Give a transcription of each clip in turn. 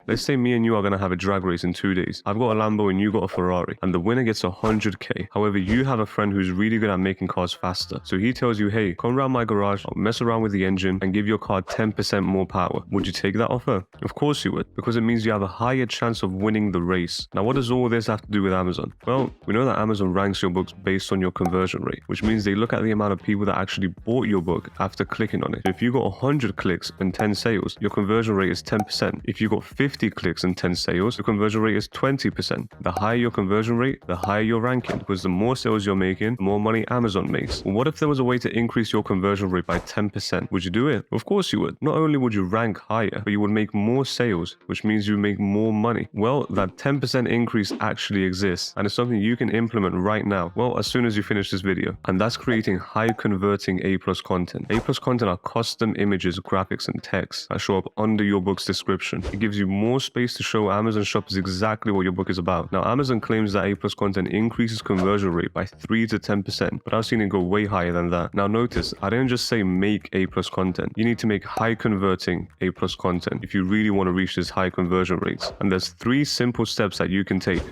Let's say me and you are going to have a drag race in 2 days. I've got a Lambo and you got a Ferrari, and the winner gets 100k. However, you have a friend who's really good at making cars faster. So he tells you, hey, come around my garage, I'll mess around with the engine and give your car 10% more power. Would you take that offer? Of course you would, because it means you have a higher chance of winning the race. Now, what does all this have to do with Amazon? Well, we know that Amazon ranks your books based on your conversion rate, which means they look at the amount of people that actually bought your book after clicking on it. So if you got 100 clicks and 10 sales, your conversion rate is 10%. If you got 50 clicks and 10 sales, the conversion rate is 20%. The higher your conversion rate, the higher your ranking, because the more sales you're making, the more money Amazon makes. Well, what if there was a way to increase your conversion rate by 10%? Would you do it? Of course you would. Not only would you rank higher, but you would make more sales, which means you make more money. Well, that 10% increase actually exists, and it's something you can implement right now. Well, as soon as you finish this video, and that's creating high converting A+ content. A+ content are custom images, graphics, and text that show up under your book's description. It gives you more space to show Amazon shoppers exactly what your book is about. Now, Amazon claims that A+ content increases conversion rate by 3 to 10%, but I've seen it go way higher than that. Now notice, I didn't just say make A+ content. You need to make high converting A+ content if you really want to reach this high conversion rates. And there's 3 simple steps that you can take.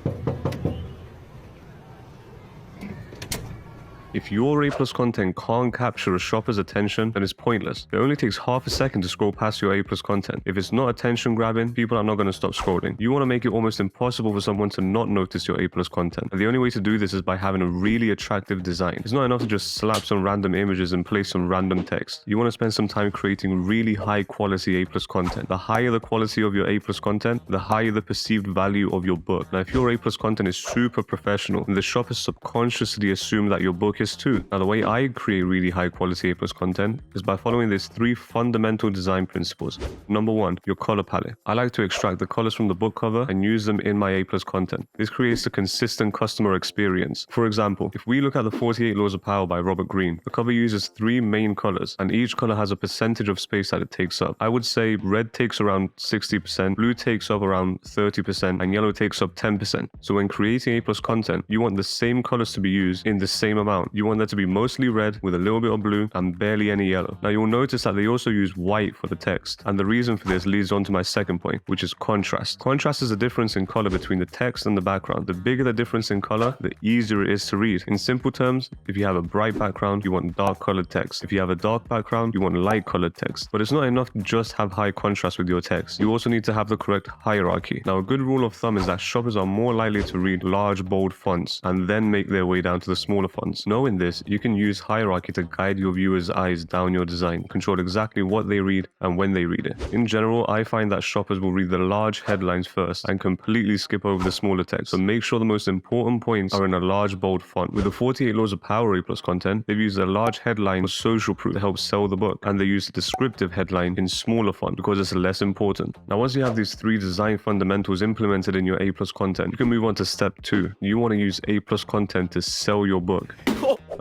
If your A+ content can't capture a shopper's attention, then it's pointless. It only takes half a second to scroll past your A+ content. If it's not attention grabbing, people are not going to stop scrolling. You want to make it almost impossible for someone to not notice your A+ content. And the only way to do this is by having a really attractive design. It's not enough to just slap some random images and place some random text. You want to spend some time creating really high quality A+ content. The higher the quality of your A+ content, the higher the perceived value of your book. Now, if your A+ content is super professional, then the shoppers subconsciously assume that your book is too. Now, the way I create really high quality A+ content is by following these 3 fundamental design principles. Number 1, your color palette. I like to extract the colors from the book cover and use them in my A+ content. This creates a consistent customer experience. For example, if we look at the 48 Laws of Power by Robert Greene, the cover uses 3 main colors, and each color has a percentage of space that it takes up. I would say red takes around 60%, blue takes up around 30%, and yellow takes up 10%. So when creating A+ content, you want the same colors to be used in the same amount. You want that to be mostly red with a little bit of blue and barely any yellow. Now, you'll notice that they also use white for the text, and the reason for this leads on to my second point, which is contrast. Contrast is the difference in color between the text and the background. The bigger the difference in color, the easier it is to read. In simple terms, if you have a bright background, you want dark colored text. If you have a dark background, you want light colored text. But it's not enough to just have high contrast with your text. You also need to have the correct hierarchy. Now, a good rule of thumb is that shoppers are more likely to read large, bold fonts and then make their way down to the smaller fonts. Knowing this, you can use hierarchy to guide your viewers' eyes down your design, control exactly what they read and when they read it. In general, I find that shoppers will read the large headlines first and completely skip over the smaller text. So make sure the most important points are in a large, bold font. With the 48 Laws of Power A+ content, they've used a large headline for social proof to help sell the book, and they use the descriptive headline in smaller font because it's less important. Now, once you have these 3 design fundamentals implemented in your A+ content, you can move on to step 2. You want to use A+ content to sell your book.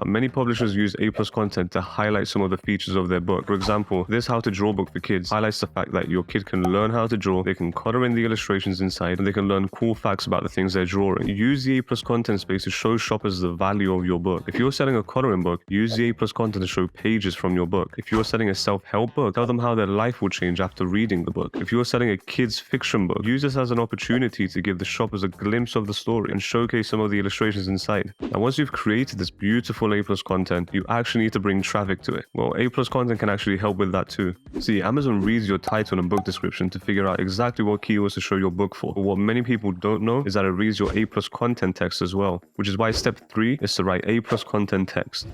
Many publishers use A+ content to highlight some of the features of their book. For example, this How to Draw book for kids highlights the fact that your kid can learn how to draw, they can color in the illustrations inside, and they can learn cool facts about the things they're drawing. Use the A+ content space to show shoppers the value of your book. If you're selling a coloring book, use the A+ content to show pages from your book. If you're selling a self-help book, tell them how their life will change after reading the book. If you're selling a kids fiction book, use this as an opportunity to give the shoppers a glimpse of the story and showcase some of the illustrations inside. Now, once you've created this beautiful A+ content, you actually need to bring traffic to it. Well, A+ content can actually help with that too. See, Amazon reads your title and book description to figure out exactly what keywords to show your book for. But what many people don't know is that it reads your A+ content text as well, which is why step 3 is to write A+ content text.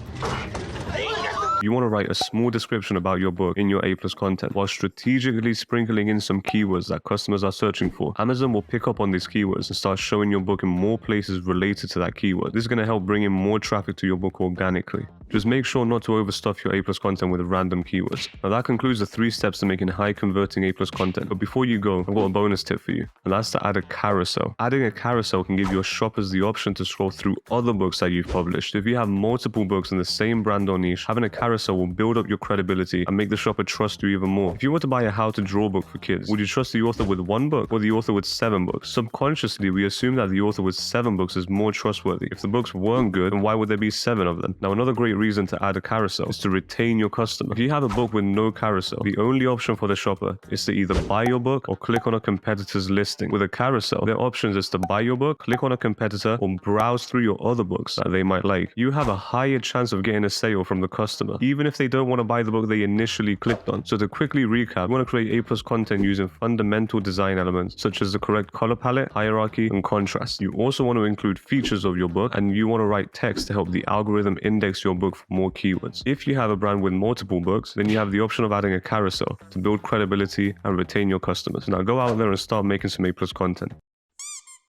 You want to write a small description about your book in your A+ content while strategically sprinkling in some keywords that customers are searching for. Amazon will pick up on these keywords and start showing your book in more places related to that keyword. This is going to help bring in more traffic to your book organically. Just make sure not to overstuff your A+ content with random keywords. Now, that concludes the 3 steps to making high converting A+ content. But before you go, I've got a bonus tip for you, and that's to add a carousel. Adding a carousel can give your shoppers the option to scroll through other books that you've published. If you have multiple books in the same brand or niche, having a carousel carousel will build up your credibility and make the shopper trust you even more. If you were to buy a how to draw book for kids, would you trust the author with 1 book or the author with 7 books? Subconsciously, we assume that the author with 7 books is more trustworthy. If the books weren't good, then why would there be 7 of them? Now, another great reason to add a carousel is to retain your customer. If you have a book with no carousel, the only option for the shopper is to either buy your book or click on a competitor's listing. With a carousel, their options is to buy your book, click on a competitor, or browse through your other books that they might like. You have a higher chance of getting a sale from the customer, even if they don't want to buy the book they initially clicked on. So to quickly recap, you want to create A+ content using fundamental design elements such as the correct color palette, hierarchy, and contrast. You also want to include features of your book, and you want to write text to help the algorithm index your book for more keywords. If you have a brand with multiple books, then you have the option of adding a carousel to build credibility and retain your customers. Now go out there and start making some A+ content.